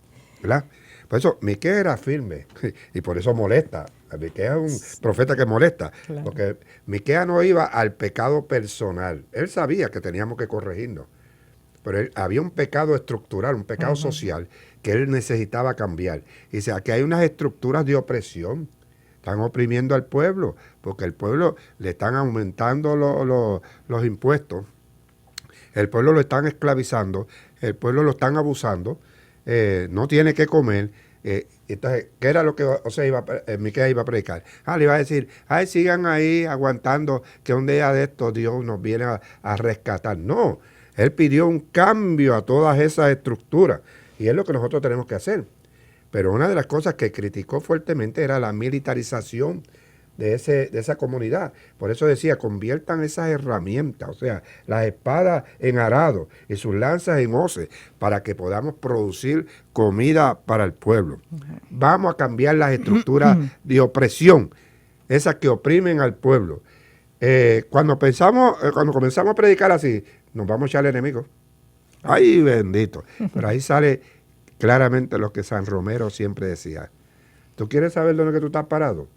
S5: ¿Verdad? Por eso, Miqueas era firme y por eso molesta. Miqueas es un profeta que molesta, claro. Porque Miqueas no iba al pecado personal. Él sabía que teníamos que corregirnos, pero había un pecado estructural, un pecado social que él necesitaba cambiar. Y dice, aquí hay unas estructuras de opresión. Están oprimiendo al pueblo, porque el pueblo le están aumentando los impuestos, el pueblo lo están esclavizando, el pueblo lo están abusando, no tiene que comer. Entonces, ¿qué era lo que Miqueas iba a predicar? Le iba a decir, sigan ahí aguantando que un día de estos Dios nos viene a rescatar. No, él pidió un cambio a todas esas estructuras y es lo que nosotros tenemos que hacer. Pero una de las cosas que criticó fuertemente era la militarización de esa comunidad. Por eso decía, conviertan esas herramientas, o sea, las espadas en arado y sus lanzas en hoces, para que podamos producir comida para el pueblo. Vamos a cambiar las estructuras de opresión, esas que oprimen al pueblo. Cuando comenzamos a predicar así, nos vamos a echar al enemigo. ¡Ay, bendito! Pero ahí sale claramente lo que San Romero siempre decía. ¿Tú quieres saber dónde que tú estás parado?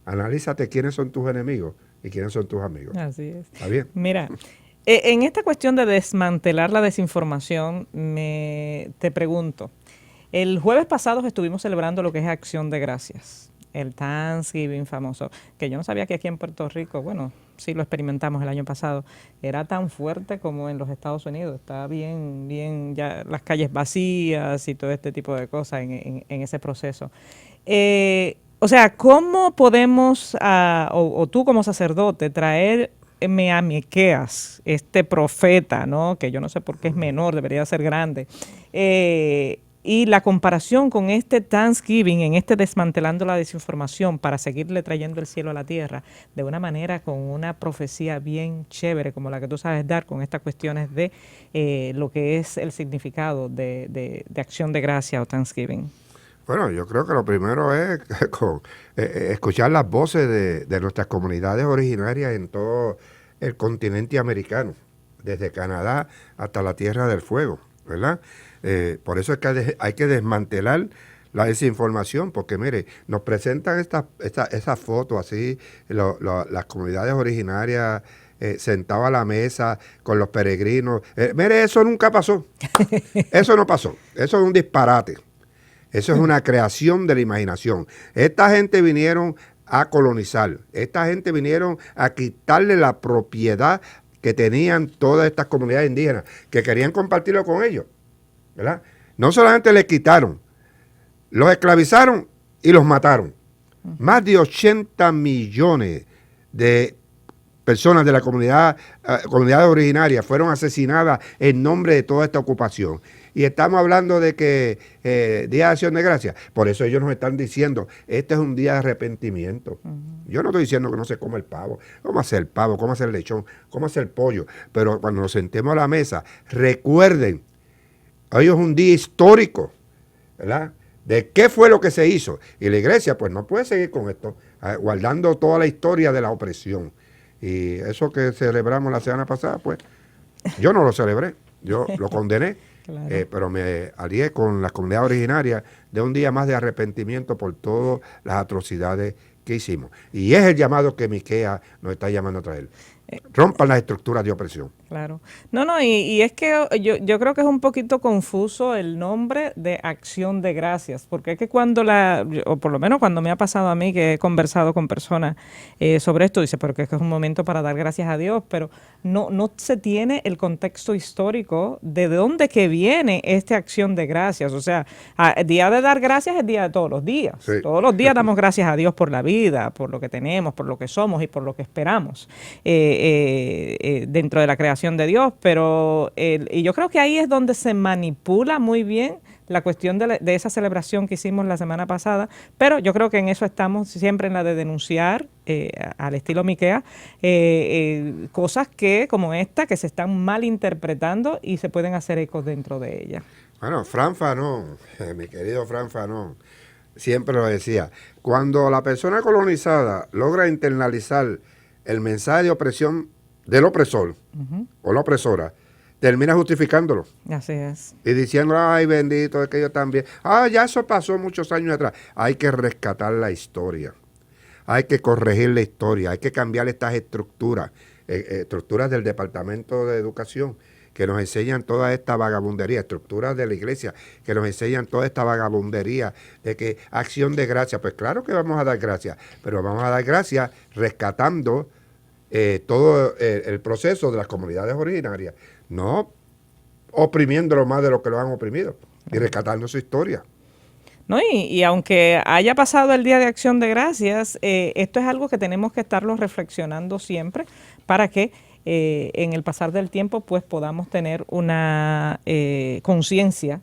S5: Analízate quiénes son tus enemigos y quiénes son tus amigos.
S4: Así es.
S5: ¿Está bien?
S4: Mira, en esta cuestión de desmantelar la desinformación, te pregunto, el jueves pasado estuvimos celebrando lo que es Acción de Gracias, el Thanksgiving famoso, que yo no sabía que aquí en Puerto Rico, bueno, sí lo experimentamos el año pasado, era tan fuerte como en los Estados Unidos. Está bien ya las calles vacías y todo este tipo de cosas en ese proceso. O sea, ¿cómo podemos, o tú como sacerdote, traerme a Miqueas, este profeta, ¿no? Que yo no sé por qué es menor, debería ser grande, y la comparación con este Thanksgiving, en este desmantelando la desinformación para seguirle trayendo el cielo a la tierra, de una manera con una profecía bien chévere, como la que tú sabes dar, con estas cuestiones de lo que es el significado de Acción de Gracia o Thanksgiving?
S5: Bueno, yo creo que lo primero es escuchar las voces de nuestras comunidades originarias en todo el continente americano, desde Canadá hasta la Tierra del Fuego, ¿verdad? Por eso es que hay que desmantelar la desinformación, porque mire, nos presentan estas fotos así, las comunidades originarias sentadas a la mesa con los peregrinos. Mire, eso nunca pasó. Eso no pasó. Eso es un disparate. Eso es una creación de la imaginación. Esta gente vinieron a colonizar. Esta gente vinieron a quitarle la propiedad que tenían todas estas comunidades indígenas, que querían compartirlo con ellos, ¿verdad? No solamente les quitaron, los esclavizaron y los mataron. Más de 80 millones de personas de la comunidades originarias fueron asesinadas en nombre de toda esta ocupación. Y estamos hablando de que Día de Acción de Gracias. Por eso ellos nos están diciendo, este es un día de arrepentimiento. Yo no estoy diciendo que no se coma el pavo. ¿Cómo hacer el pavo? ¿Cómo hacer el lechón? ¿Cómo hacer el pollo? Pero cuando nos sentemos a la mesa, recuerden, hoy es un día histórico, ¿verdad? De qué fue lo que se hizo. Y la iglesia, pues, no puede seguir con esto, guardando toda la historia de la opresión. Y eso que celebramos la semana pasada, pues, yo no lo celebré, yo lo condené. Claro. Pero me alié con la comunidad originaria de un día más de arrepentimiento por todas las atrocidades que hicimos. Y es el llamado que Miqueas nos está llamando a traer. Rompan las estructuras de opresión.
S4: Claro. No, y es que yo creo que es un poquito confuso el nombre de Acción de Gracias, porque es que o por lo menos cuando me ha pasado a mí que he conversado con personas sobre esto, dice, pero que es un momento para dar gracias a Dios, pero no se tiene el contexto histórico de dónde que viene esta Acción de Gracias. O sea, el día de dar gracias es el día de todos los días. Sí. Todos los días damos gracias a Dios por la vida, por lo que tenemos, por lo que somos y por lo que esperamos dentro de la creación de Dios, pero y yo creo que ahí es donde se manipula muy bien la cuestión de esa celebración que hicimos la semana pasada, pero yo creo que en eso estamos siempre, en la de denunciar al estilo Miqueas cosas como esta que se están malinterpretando y se pueden hacer ecos dentro de ella.
S5: Bueno, Fran Fanon, mi querido Fran Fanon, siempre lo decía, cuando la persona colonizada logra internalizar el mensaje de opresión del opresor o la opresora, termina justificándolo.
S4: Así es.
S5: Y diciendo, ay, bendito, es que yo también. Ya eso pasó muchos años atrás. Hay que rescatar la historia. Hay que corregir la historia. Hay que cambiar estas estructuras del Departamento de Educación que nos enseñan toda esta vagabundería, estructuras de la iglesia que nos enseñan toda esta vagabundería de que Acción de Gracias. Pues claro que vamos a dar gracias, pero vamos a dar gracias rescatando todo el proceso de las comunidades originarias, no oprimiéndolo más de lo que lo han oprimido y rescatando su historia.
S4: No, y aunque haya pasado el Día de Acción de Gracias, esto es algo que tenemos que estarlo reflexionando siempre para que en el pasar del tiempo pues podamos tener una conciencia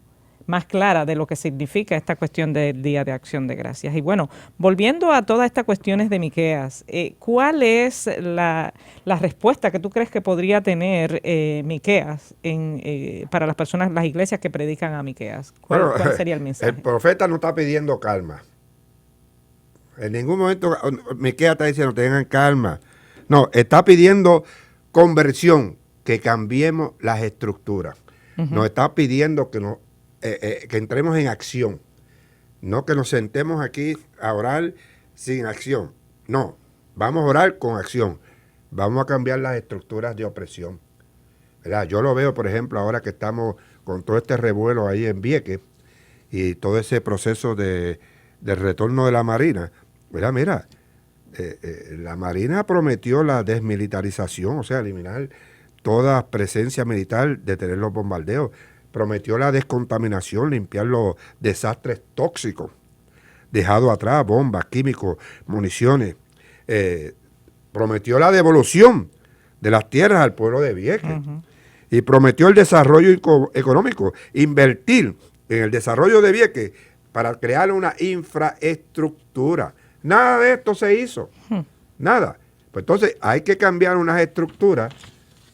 S4: más clara de lo que significa esta cuestión del Día de Acción de Gracias. Y bueno, volviendo a todas estas cuestiones de Miqueas, ¿cuál es la respuesta que tú crees que podría tener Miqueas para las personas, las iglesias que predican a Miqueas? ¿Cuál sería el mensaje?
S5: El profeta no está pidiendo calma. En ningún momento Miqueas está diciendo tengan calma. No, está pidiendo conversión, que cambiemos las estructuras. Nos está pidiendo que entremos en acción, no que nos sentemos aquí a orar sin acción. No, vamos a orar con acción. Vamos a cambiar las estructuras de opresión, ¿verdad? Yo lo veo, por ejemplo, ahora que estamos con todo este revuelo ahí en Vieques y todo ese proceso del retorno de la Marina, ¿verdad? Mira, la Marina prometió la desmilitarización, o sea, eliminar toda presencia militar, detener los bombardeos. Prometió la descontaminación, limpiar los desastres tóxicos dejados atrás, bombas, químicos, municiones. Prometió la devolución de las tierras al pueblo de Vieques. Y prometió el desarrollo económico, invertir en el desarrollo de Vieques para crear una infraestructura. Nada de esto se hizo. Nada. Pues entonces hay que cambiar unas estructuras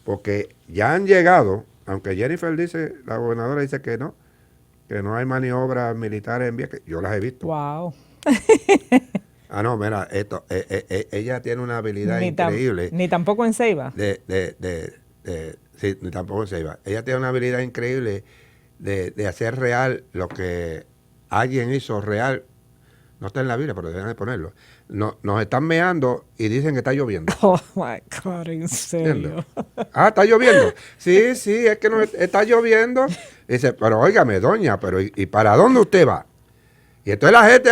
S5: porque ya han llegado. Aunque Jennifer dice, la gobernadora dice que no hay maniobras militares en Vieques, yo las he visto.
S4: Wow.
S5: No, mira, ella tiene una habilidad increíble.
S4: Ni tampoco en Ceiba.
S5: Sí, ni tampoco en Ceiba. Ella tiene una habilidad increíble de hacer real lo que alguien hizo real. No está en la Biblia, pero deben de ponerlo. Nos están meando y dicen que está lloviendo.
S4: Oh, my God, ¿en serio?
S5: ¿Está lloviendo? Sí, es que nos está lloviendo. Dice, pero óigame, doña, pero ¿y para dónde usted va? Y entonces la gente,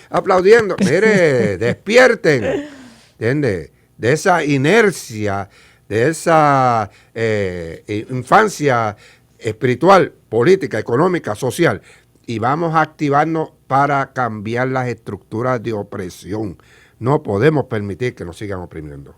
S5: aplaudiendo. Mire, despierten, ¿entiendes? De esa inercia, de esa infancia espiritual, política, económica, social. Y vamos a activarnos para cambiar las estructuras de opresión. No podemos permitir que nos sigan oprimiendo.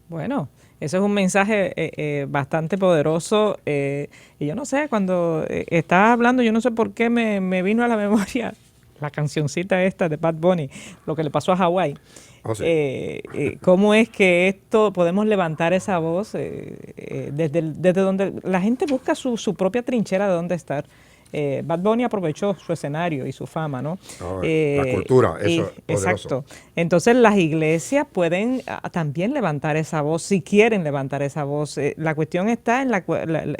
S4: Bueno, eso es un mensaje bastante poderoso. Y yo no sé, cuando estabas hablando, yo no sé por qué me vino a la memoria la cancioncita esta de Bad Bunny, lo que le pasó a Hawái. Sí. ¿Cómo es que esto podemos levantar esa voz desde donde la gente busca su propia trinchera de dónde estar? Bad Bunny aprovechó su escenario y su fama, ¿no?
S5: La cultura, eso es
S4: exacto. Entonces las iglesias pueden también levantar esa voz, si quieren levantar esa voz. La cuestión está en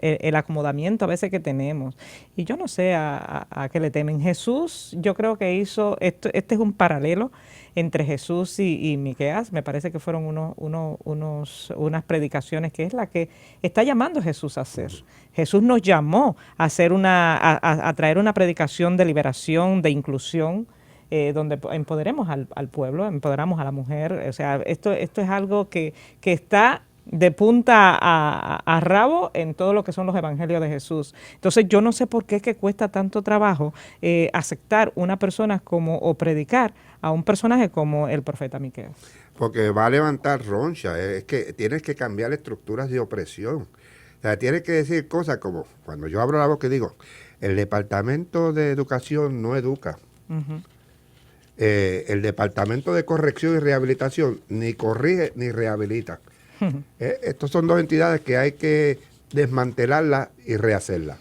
S4: el acomodamiento a veces que tenemos. Y yo no sé a qué le temen. Jesús, yo creo que hizo, este es un paralelo. entre Jesús y Miqueas, me parece que fueron unas predicaciones que es la que está llamando Jesús a hacer. Jesús nos llamó a hacer a traer una predicación de liberación, de inclusión, donde empoderemos al pueblo, empoderamos a la mujer. O sea, esto es algo que está de punta a rabo en todo lo que son los evangelios de Jesús. Entonces yo no sé por qué es que cuesta tanto trabajo aceptar una persona o predicar a un personaje como el profeta Miqueas.
S5: Porque va a levantar roncha, es que tienes que cambiar estructuras de opresión. O sea, tienes que decir cosas como, cuando yo abro la boca y digo, el Departamento de Educación no educa. Uh-huh. El Departamento de Corrección y Rehabilitación ni corrige ni rehabilita. Estos son dos entidades que hay que desmantelarlas y rehacerlas.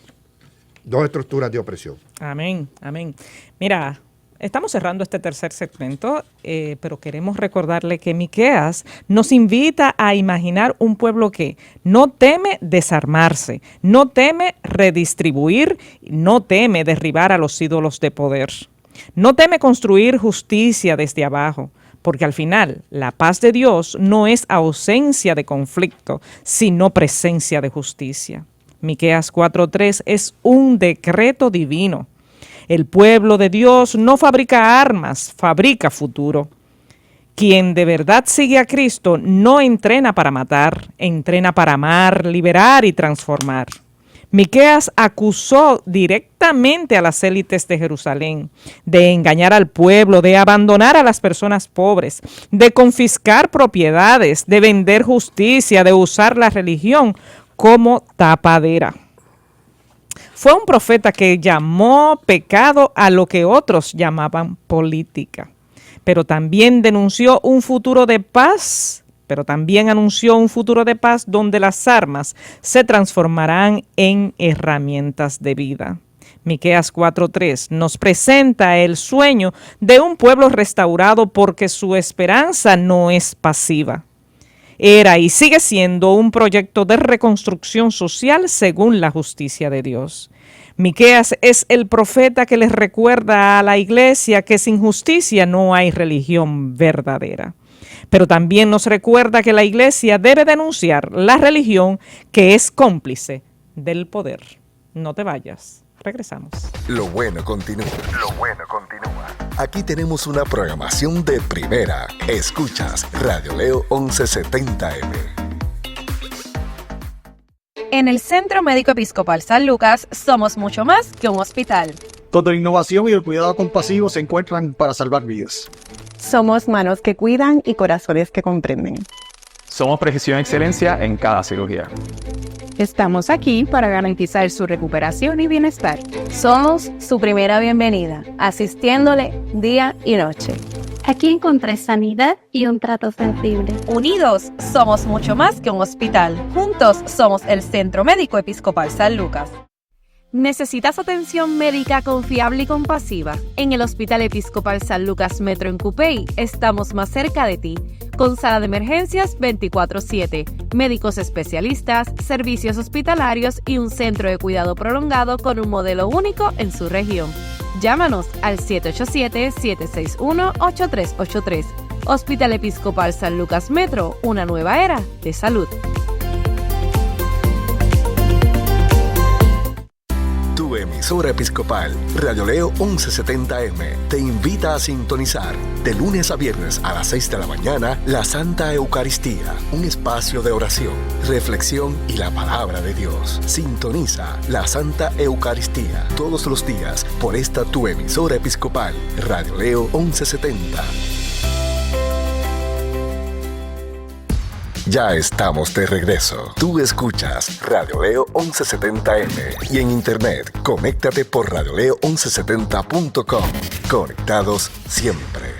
S5: Dos estructuras de opresión.
S4: Amén, amén. Mira, estamos cerrando este tercer segmento, pero queremos recordarle que Miqueas nos invita a imaginar un pueblo que no teme desarmarse, no teme redistribuir, no teme derribar a los ídolos de poder, no teme construir justicia desde abajo. Porque al final, la paz de Dios no es ausencia de conflicto, sino presencia de justicia. Miqueas 4:3 es un decreto divino. El pueblo de Dios no fabrica armas, fabrica futuro. Quien de verdad sigue a Cristo no entrena para matar, entrena para amar, liberar y transformar. Miqueas acusó directamente a las élites de Jerusalén de engañar al pueblo, de abandonar a las personas pobres, de confiscar propiedades, de vender justicia, de usar la religión como tapadera. Fue un profeta que llamó pecado a lo que otros llamaban política, pero también denunció un futuro de paz. Pero también anunció un futuro de paz donde las armas se transformarán en herramientas de vida. Miqueas 4:3 nos presenta el sueño de un pueblo restaurado porque su esperanza no es pasiva. Era y sigue siendo un proyecto de reconstrucción social según la justicia de Dios. Miqueas es el profeta que les recuerda a la iglesia que sin justicia no hay religión verdadera. Pero también nos recuerda que la iglesia debe denunciar la religión que es cómplice del poder. No te vayas. Regresamos.
S6: Lo bueno continúa. Lo bueno continúa. Aquí tenemos una programación de primera. Escuchas Radio Leo 1170M.
S7: En el Centro Médico Episcopal San Lucas somos mucho más que un hospital.
S14: Donde la innovación y el cuidado compasivo se encuentran para salvar vidas.
S15: Somos manos que cuidan y corazones que comprenden.
S16: Somos precisión y excelencia en cada cirugía.
S15: Estamos aquí para garantizar su recuperación y bienestar.
S7: Somos su primera bienvenida, asistiéndole día y noche.
S17: Aquí encontré sanidad y un trato sensible.
S7: Unidos, somos mucho más que un hospital. Juntos, somos el Centro Médico Episcopal San Lucas. ¿Necesitas atención médica confiable y compasiva? En el Hospital Episcopal San Lucas Metro en Cupey estamos más cerca de ti, con sala de emergencias 24/7, médicos especialistas, servicios hospitalarios y un centro de cuidado prolongado con un modelo único en su región. Llámanos al 787-761-8383. Hospital Episcopal San Lucas Metro, una nueva era de salud.
S6: Tu emisora episcopal, Radio Leo 1170M, te invita a sintonizar de lunes a viernes a las 6 de la mañana la Santa Eucaristía, un espacio de oración, reflexión y la palabra de Dios. Sintoniza la Santa Eucaristía todos los días por esta tu emisora episcopal, Radio Leo 1170. Ya estamos de regreso. Tú escuchas Radio Leo 1170M y en internet, conéctate por radioleo1170.com. Conectados siempre.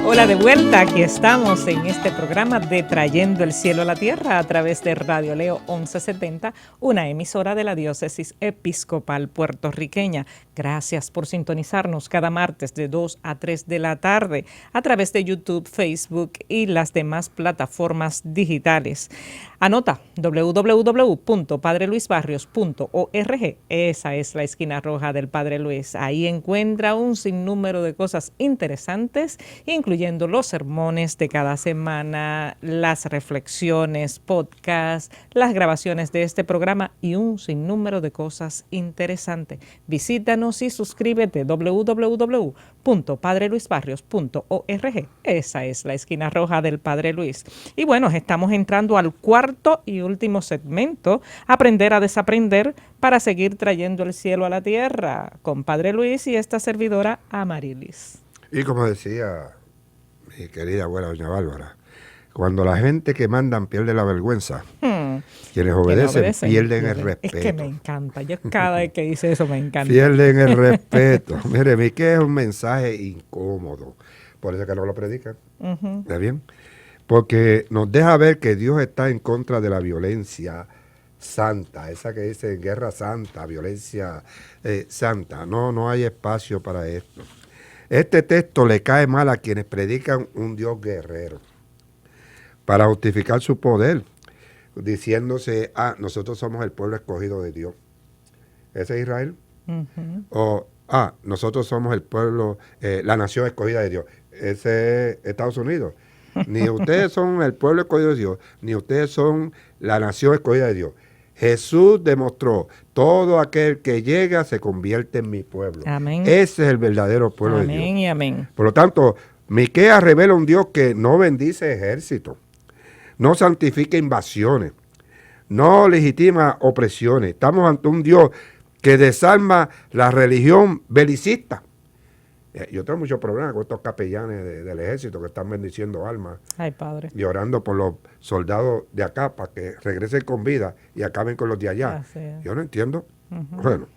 S4: Hola de vuelta, aquí estamos en este programa de Trayendo el Cielo a la Tierra a través de Radio Leo 1170, una emisora de la Diócesis Episcopal Puertorriqueña. Gracias por sintonizarnos cada martes de 2 a 3 de la tarde a través de YouTube, Facebook y las demás plataformas digitales. Anota www.padreluisbarrios.org. Esa es la esquina roja del Padre Luis. Ahí encuentra un sinnúmero de cosas interesantes, incluyendo los sermones de cada semana, las reflexiones, podcasts, las grabaciones de este programa y un sinnúmero de cosas interesantes. Visítanos y suscríbete www.padreluisbarrios.org. Esa es la esquina roja del Padre Luis. Y bueno, estamos entrando al cuarto y último segmento, Aprender a Desaprender, para seguir trayendo el cielo a la tierra, con Padre Luis y esta servidora Amarilis.
S5: Y como decía mi querida abuela doña Bárbara, cuando la gente que mandan pierde la vergüenza, quienes obedecen pierden el respeto.
S4: Es que me encanta, yo cada vez que dice eso me encanta.
S5: Pierden el respeto. Mire, Miqué es un mensaje incómodo, por eso es que no lo predican. ¿Está bien? Porque nos deja ver que Dios está en contra de la violencia santa, esa que dice guerra santa, violencia santa. No hay espacio para esto. Este texto le cae mal a quienes predican un Dios guerrero para justificar su poder, diciéndose, nosotros somos el pueblo escogido de Dios. ¿Ese es Israel? O, nosotros somos el pueblo, la nación escogida de Dios. Ese es Estados Unidos. Ni ustedes son el pueblo escogido de Dios, ni ustedes son la nación escogida de Dios. Jesús demostró, todo aquel que llega se convierte en mi pueblo.
S4: Amén.
S5: Ese es el verdadero pueblo de Dios.
S4: Amén y amén.
S5: Por lo tanto, Miqueas revela un Dios que no bendice ejércitos, no santifica invasiones, no legitima opresiones. Estamos ante un Dios que desarma la religión belicista. Yo tengo muchos problemas con estos capellanes del ejército que están bendiciendo almas.
S4: Ay, Padre.
S5: Y orando por los soldados de acá para que regresen con vida y acaben con los de allá. Yo no entiendo. Bueno,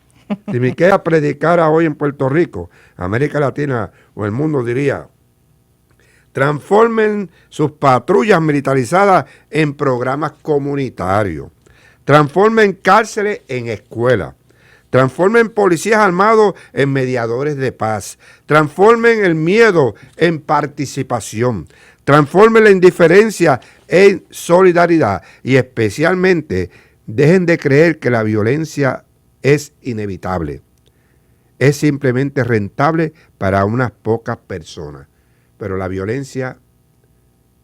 S5: si Miqueas predicara hoy en Puerto Rico, América Latina o el mundo, diría: transformen sus patrullas militarizadas en programas comunitarios, transformen cárceles en escuelas, transformen policías armados en mediadores de paz, transformen el miedo en participación, transformen la indiferencia en solidaridad y especialmente dejen de creer que la violencia es inevitable. Es simplemente rentable para unas pocas personas, pero la violencia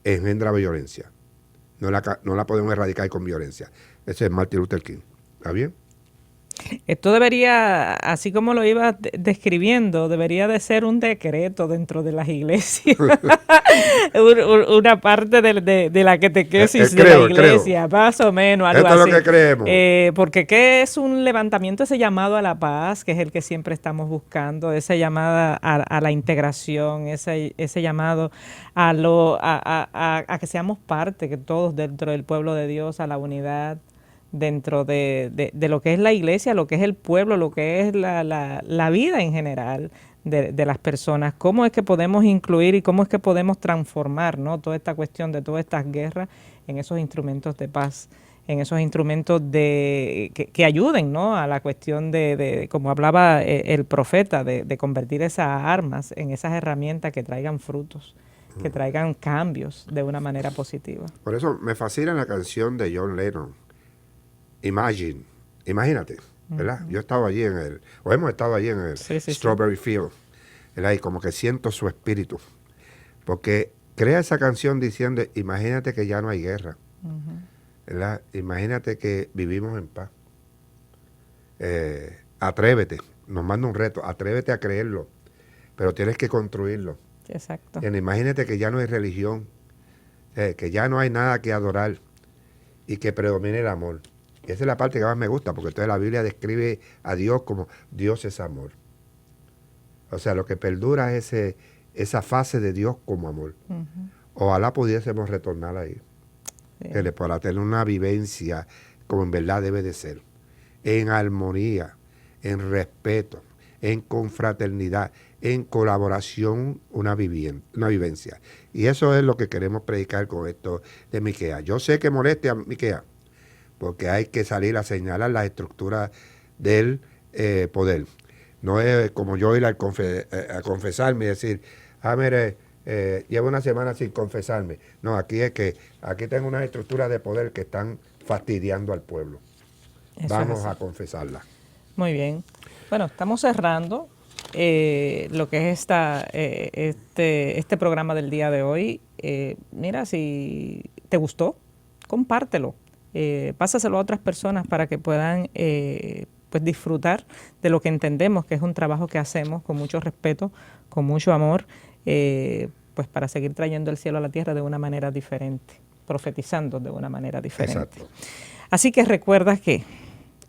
S5: engendra violencia. No la podemos erradicar con violencia. Ese es Martin Luther King. ¿Está bien?
S4: Esto debería, así como lo iba describiendo, debería de ser un decreto dentro de las iglesias. Una parte de la catequesis de la iglesia, más o menos, algo así.
S5: Esto es lo que creemos.
S4: Porque ¿qué es un levantamiento? Ese llamado a la paz, que es el que siempre estamos buscando, esa llamada a la integración, ese llamado a que seamos parte, que todos dentro del pueblo de Dios, a la unidad, dentro de lo que es la iglesia, lo que es el pueblo, lo que es la vida en general de las personas. ¿Cómo es que podemos incluir y cómo es que podemos transformar, ¿no?, toda esta cuestión de todas estas guerras en esos instrumentos de paz, en esos instrumentos que ayuden, ¿no?, a la cuestión de como hablaba el profeta, de convertir esas armas en esas herramientas que traigan frutos, que traigan cambios de una manera positiva?
S5: Por eso me fascina la canción de John Lennon, Imagínate, ¿verdad? Yo he estado allí hemos estado allí en el Strawberry Field, ¿verdad? Y como que siento su espíritu, porque crea esa canción diciendo, imagínate que ya no hay guerra, ¿verdad? Imagínate que vivimos en paz. Atrévete, nos manda un reto, atrévete a creerlo, pero tienes que construirlo.
S4: Exacto.
S5: Imagínate que ya no hay religión, que ya no hay nada que adorar y que predomine el amor. Y esa es la parte que más me gusta, porque entonces la Biblia describe a Dios como Dios es amor. O sea, lo que perdura es esa fase de Dios como amor. Ojalá pudiésemos retornar ahí, para tener una vivencia como en verdad debe de ser, en armonía, en respeto, en confraternidad, en colaboración una vivencia. Y eso es lo que queremos predicar con esto de Miqueas. Yo sé que moleste a Miqueas, porque hay que salir a señalar las estructuras del poder. No es como yo ir a confesarme y decir, mire, llevo una semana sin confesarme. No, aquí es que aquí tengo unas estructuras de poder que están fastidiando al pueblo. Vamos a confesarla.
S4: Muy bien. Bueno, estamos cerrando lo que es este programa del día de hoy. Mira, si te gustó, compártelo. Pásaselo a otras personas para que puedan pues disfrutar de lo que entendemos que es un trabajo que hacemos con mucho respeto, con mucho amor, pues para seguir trayendo el cielo a la tierra de una manera diferente, profetizando de una manera diferente.
S5: Exacto.
S4: Así que recuerda que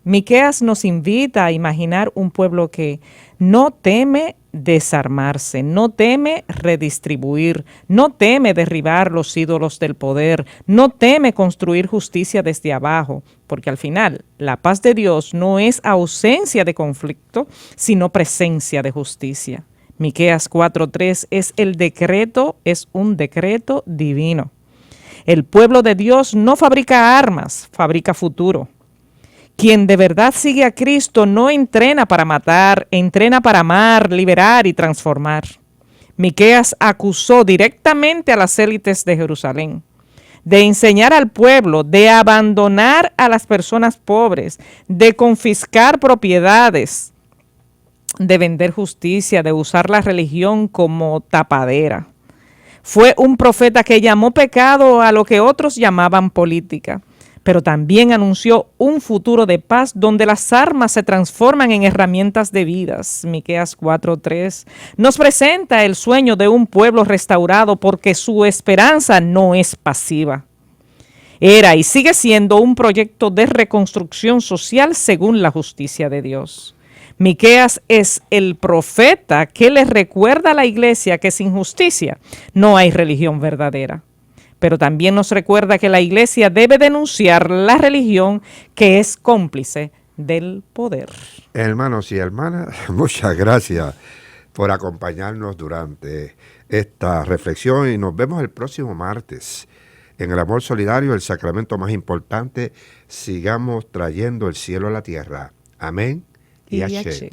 S4: Miqueas nos invita a imaginar un pueblo que no teme desarmarse, no teme redistribuir, no teme derribar los ídolos del poder, no teme construir justicia desde abajo, porque al final la paz de Dios no es ausencia de conflicto, sino presencia de justicia. Miqueas 4:3 es un decreto divino. El pueblo de Dios no fabrica armas, fabrica futuro. Quien de verdad sigue a Cristo no entrena para matar, entrena para amar, liberar y transformar. Miqueas acusó directamente a las élites de Jerusalén de enseñar al pueblo, de abandonar a las personas pobres, de confiscar propiedades, de vender justicia, de usar la religión como tapadera. Fue un profeta que llamó pecado a lo que otros llamaban política, pero también anunció un futuro de paz donde las armas se transforman en herramientas de vidas. Miqueas 4:3 nos presenta el sueño de un pueblo restaurado porque su esperanza no es pasiva. Era y sigue siendo un proyecto de reconstrucción social según la justicia de Dios. Miqueas es el profeta que le recuerda a la iglesia que sin justicia no hay religión verdadera. Pero también nos recuerda que la iglesia debe denunciar la religión que es cómplice del poder.
S5: Hermanos y hermanas, muchas gracias por acompañarnos durante esta reflexión y nos vemos el próximo martes. En el amor solidario, el sacramento más importante, sigamos trayendo el cielo a la tierra. Amén y ashe.